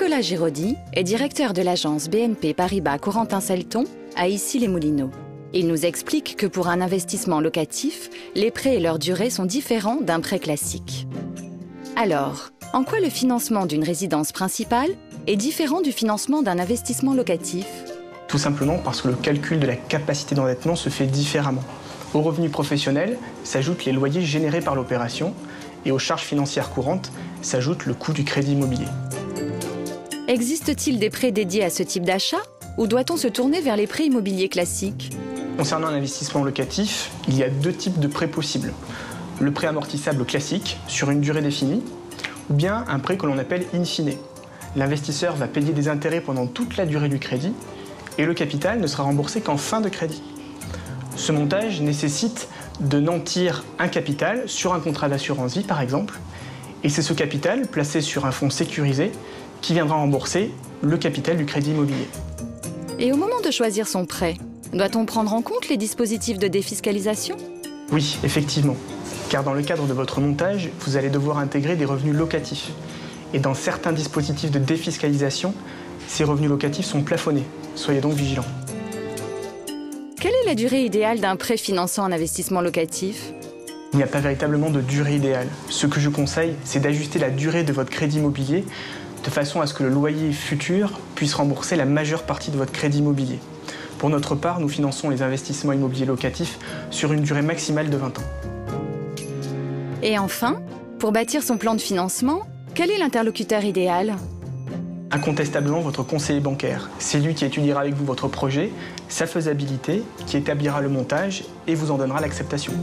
Nicolas Giraudy est directeur de l'agence BNP Paribas Corentin Selton à Issy-les-Moulineaux. Il nous explique que pour un investissement locatif, les prêts et leur durée sont différents d'un prêt classique. Alors, en quoi le financement d'une résidence principale est différent du financement d'un investissement locatif? Tout simplement parce que le calcul de la capacité d'endettement se fait différemment. Aux revenus professionnels s'ajoutent les loyers générés par l'opération et aux charges financières courantes s'ajoute le coût du crédit immobilier. Existe-t-il des prêts dédiés à ce type d'achat ou doit-on se tourner vers les prêts immobiliers classiques? Concernant un investissement locatif, il y a deux types de prêts possibles. Le prêt amortissable classique sur une durée définie ou bien un prêt que l'on appelle in fine. L'investisseur va payer des intérêts pendant toute la durée du crédit et le capital ne sera remboursé qu'en fin de crédit. Ce montage nécessite de nantir un capital sur un contrat d'assurance vie par exemple, et c'est ce capital placé sur un fonds sécurisé qui viendra rembourser le capital du crédit immobilier. Et au moment de choisir son prêt, doit-on prendre en compte les dispositifs de défiscalisation? Oui, effectivement, car dans le cadre de votre montage, vous allez devoir intégrer des revenus locatifs. Et dans certains dispositifs de défiscalisation, ces revenus locatifs sont plafonnés. Soyez donc vigilants. Quelle est la durée idéale d'un prêt finançant un investissement locatif? Il n'y a pas véritablement de durée idéale. Ce que je conseille, c'est d'ajuster la durée de votre crédit immobilier de façon à ce que le loyer futur puisse rembourser la majeure partie de votre crédit immobilier. Pour notre part, nous finançons les investissements immobiliers locatifs sur une durée maximale de 20 ans. Et enfin, pour bâtir son plan de financement, quel est l'interlocuteur idéal? Incontestablement votre conseiller bancaire. C'est lui qui étudiera avec vous votre projet, sa faisabilité, qui établira le montage et vous en donnera l'acceptation.